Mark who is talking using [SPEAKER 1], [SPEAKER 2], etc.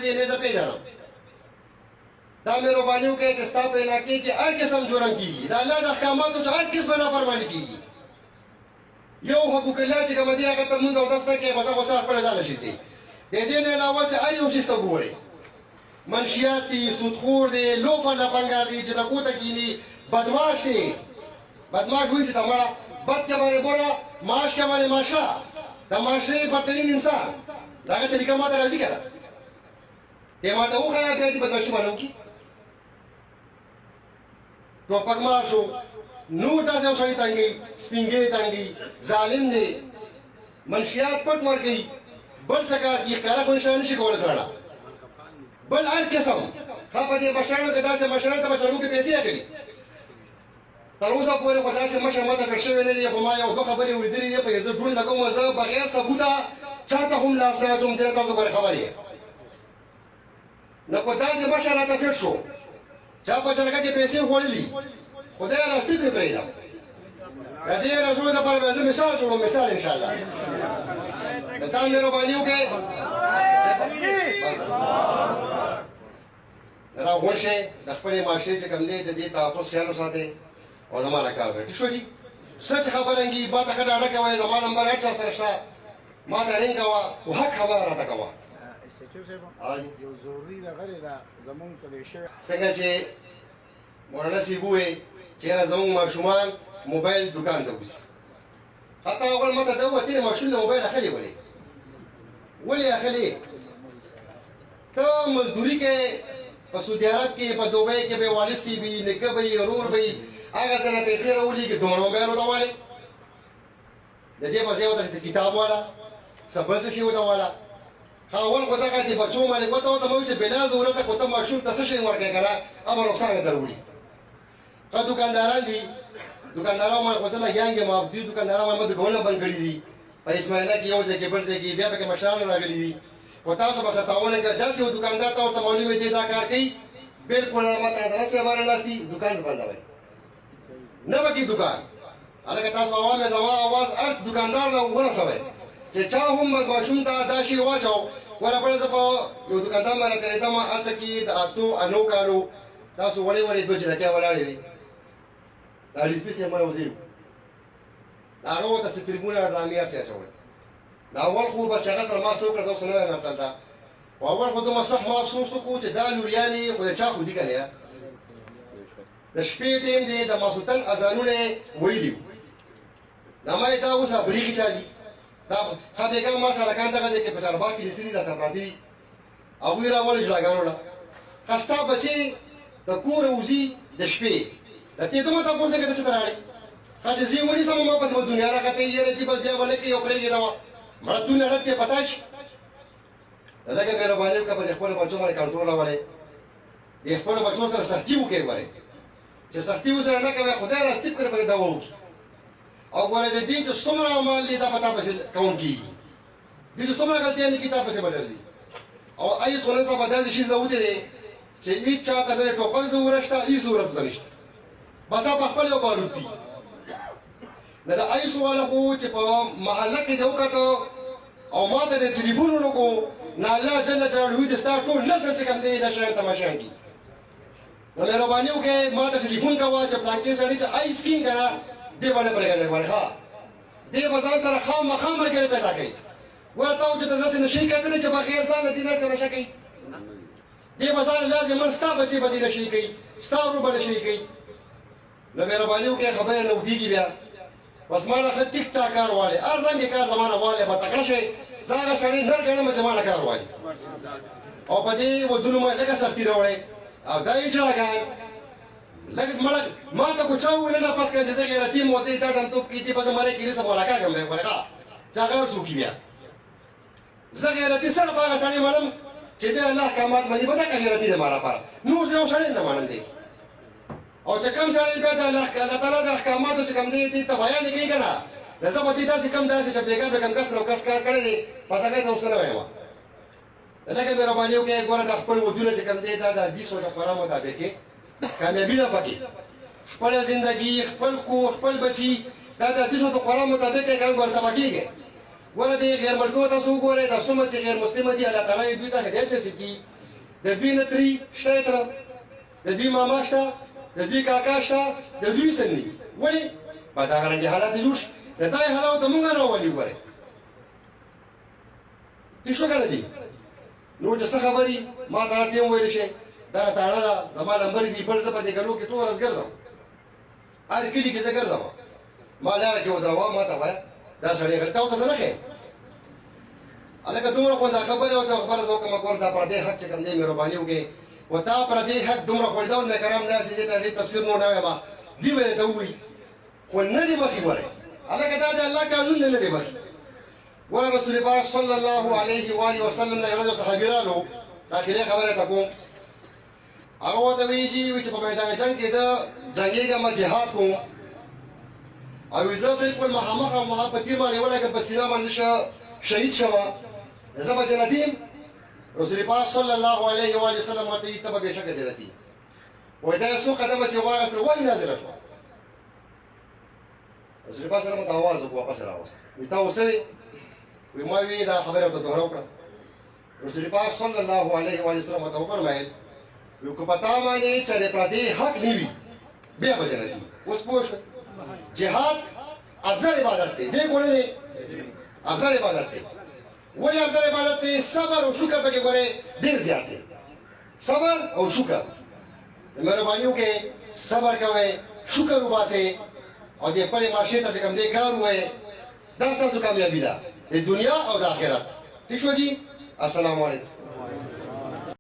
[SPEAKER 1] دې نه زه پیژنم دا مهرباني وکړئ چې ستا په علاقې کې هر قسم جرم کېږي د الله د احکاماتو چې هر قسمه نافرماني کېږي یو حقوق الله چې کوم دی هغه ته مونږ اودس نه کوي بس هغه ستا خپله ځان شیستې د دې نه علاوه چې هر یو شي ته ګورئ منشیات دي سودخور دي لوفر لپنګار دي چې لکو ته کښېني بدماش دي بدماش وایي چې ته مړه بد کې باندې بوره معاش کې باندې ماشه د معاشرې بدترین انسان د هغه طریقه ما ته راځي که نه دې ما ته وښایه بیا دې بدماشي باندې وکړي ټوپکمار شو نور داسې یو سړي تنګوي سپین ږیري تنګوي ظالم دی منشیات پټ ورکوي بل څه کار کړي ښکاره خو انسان نشي کولی سړی بل هر قسم ښه په دې مشرانو کې داسې مشران ته بچرګو کې پیسې اخلي تر اوسه پورې خو داسې مشر ما ته کړ شوی نه دی خو ما یو دوه خبرې اورېدلې دي په زه ټول لګوم زه بغیر ثبوته چا ته هم لاس نه اچوم دې تاسو پورې خبر یې نو کو داسې مشر راته فټ شو چا په جرګه کې پیسې وخوړلي خدای راستي دې پرېږدم د دې رسول دپاره به زه مثال جوړوم مثال انشاءالله د تا مهرباني وکړئ راغونډ شئ د خپلې معاشرې چې کوم دی د دې تحفظ خیال وساتئ او زما نه کار کوئ ټیک شو جي سچ خبره انګي ما ته ښه ډاډه کوئ زما نمبر هر چا سره شته ما ته رنګ کوه خو حق خبره راته کوه
[SPEAKER 2] یو ضروري خبرې ده زمونږ په دې شوی
[SPEAKER 1] څنګه چې مولانا صاحب وویل چېرې زمونږ ماشومان موبایل دوکان ته وځي حتی اول ما ته ده وویل تېرې ماشوم له موبایل اخلې ولې اخلې ته مزدوري کې په سعودي عرب کې په دوبۍ کې به والد صاحب وي نیکه به وي ورور به وي هغه ته نه پیسې راولېږي دومره موبایل ورته والی د دې په ځای ورته کتاب واله څه بل څه شي ورته واله اول خو دغه د بچو مالک ورته ورته مې چې بلا ضرورته خو ته ماشوم ته څه شی ورکړې که نه امر نقصان یې در وړي ښه دوکانداران دي دوکانداران ما خو زه لګیانګ یم او دې دوکانداران ما دوکانونه بند کړي دي په اسماعیله کې یو ځای کې بل ځای کې بیا پکې مشران راغلي دي خو تاسو به ستاونه کوئ داسې یو دوکاندار ته ورته معلوم وي دی دا کار کوي بلکل ما ته دغسې باندې ناست دي دوکان بندوئ نه به کي دوکان هلکه تاسو عوام یې زما اواز هر دوکاندار ته ورسوئ چې چا هم ماشوم ته دا شی واچو ولا بل زه په یو دوکاندار باندې تېرېدم هلته کې د اتو انو کالو تاسو وړې دوه جلکۍ ولاړې وې دا ډسپي صاحب ما وزیر د هغه ورته څه فلمونه ډرامې هسې اچول دا اول خو به چې هغه سره ما څه وکړه زه اوس نه وایم ورته دلته خو اول خو دومره سخت ما افسوس وکړو چې دا لوریانې خو د چا خو دي که نه د شپې ټیم دی د ماسوتن اذانونه یې ویلي وو دا ما یې دا اوس بریښې چا دي دا ښه بېګا ما سړکان دغه ځای کې په چارباغ کې لیسري راسره پراته دي هغوی راولي جلاګانو له ښه ستا بچې د کوره وځي د شپې د تېده ما تپوس دی که ته چېرته راغلې ښه چې زه یې ونیسم ما پسې به دنیا راکتې یاره چې بس بیا به نه کوي او پرېږدې دا وه مړه دونه ډک دی پتا شي د دغه مهرباني وکړه په دې خپلو بچو باندې کنټرول راولئ د خپلو بچو سره سختي وکړئ ګورئ چې سختي ورسره نه کوئ خدای راستي پکې پکې دوا وکړي او ګورئ د دې چې څومره عمل دی دا په تا پسې کاونټ کېږي دې چې څومره غلطیان دي کتاب پسې به درځي او ایس خو نن سبا داسې شي راوتې دی چې هېڅ چا ته نه ټوپک ضرورت شته هېڅ ضرورت به نشته بس هغه په خپل یو بارود دي نه د ایسو والا خو چې په محله کې دې وکتو او ما ته د ټلیفون ونکړو نه الله جل جلاله د ستا ټول نسل چې کوم دی دا شیان تماشیان کړي نو مهرباني وکړئ ما ته ټلیفون کوه چې پلانکې سړي چې آیس کینګ که نه دې باندې پرېږدی ګورې ښه دې به ځان سره خامخا ملګري پیدا کوي ورته و چې ته داسې نشي کتلی چې بغیر ځان له دینر ته نشه کوي دې به ځان لازما ستا بچې به دې نشي کوي ستا ورور به نشي کوي نو مهرباني وکړئ خبرې نه اوږدېږي بیا بس ما نه ښه ټیک ټاک کار غواړي هر رنګې کار زما نه غواړي به تکړه شئ زه هغه سړی نر ګڼم چې ما نه کار غواړي او په دې ودونو باندې لږه سختي راوړئ او دا یې جړاګان لږ مړه ما ته خو چا وویل نه پس که چې زه غیرتي یم ودې دا ډمتوب کړي دې به زه مرې کړي سم ولاکا کړم دی ګورې ښه چې هغه څوک بیا زه غیرتي صرف هغه سړی منم چې د الله احکامات مني به دا غیرتي دی ما لپاره نور زه یو سړی نه منم دی او چې کوم سړی بیا د الله تعالی د احکاماتو چې کوم دی دې ته بیان یې کوي که نه نو زه به دې داسې کم داسې چې بېګا به کوم کس نو کس کار کړی دی بس هغه ته اوس نه وایم لکه مهرباني وکړئ ګوره دا خپل ودونه چې کوم دی دا د حدیثو د خورا مطابقې کامیابي ده پکې خپله زندګي خپل کور خپل بچي دا د حدیثو د خورا مطابق یې کوم ګوره تباه کېږي ګوره د غیر ملکو تاسو وګورئ دا څومره چې غیر مسلمه دي الله تعالی دوی ته هدایت نصیب کړي د دوی نه تري شته تر د دوی ماما شته د دوی کاکا شته د دوی سني ولې په دا غرنګ حالات جوړ شي د دای حالات ته مونږ راولي ګوره هیڅ وکړه دي نو چې څه خبري ما دا ټیم ویل شي دا تاړه دا زما نمبر دی بل څه په دې ګلو کې ټول ورځ ګرځم هر کلی کې زه ګرځم ما لاره کې ودروا ما ته وای دا سړی غلطه او ته نه خې الکه دومره خو دا خبره او دا خبره زو کوم کور دا پر دې حق چې کوم دې مهرباني وکي وتا پر دې حق دومره خو دا نه کرام نه سي دې ته تفسیر نو نه ما دی وې ته وی خو نه دی مخې وره الکه دا د الله قانون نه دی مخې ور رسول الله صلی الله علیه و آله وسلم له یو صحابي رالو اخیری خبره تا کوم هغه ته ویږي چې په میدان جنگ کې زه جنگيږم جهاد کوم او زه بالکل مخامخ او محبتي باندې ولکه په سینه باندې شهید شوم زه به جنتیم رسول الله صلی الله علیه و آله وسلم ته تبه به شکه جنتی وای دا څو قدمه چې واغسته وای نازله شو رسول الله سره مت आवाज واپس راوست وی تاسو وی ما وی دا خبره ته دوهرو کړه رسول الله صلی الله علیه و آله وسلم ته وفرمایل یو کو پتا باندې چې پر دې حق نیوي بیا به جنتی اوس پوښ جهاد افضل عبادت دی دې کوله دی افضل عبادت دی ولی افضل عبادت دی صبر او شکر پکې ګوره ډیر زیات دی صبر او شکر مهربانيو کې صبر کوئ شکر وباسئ او دې په معاشره ته کوم دې کار وای دا ستاسو کامیابی ده د دنیا او د آخرت ٹھیک شو جی السلام علیکم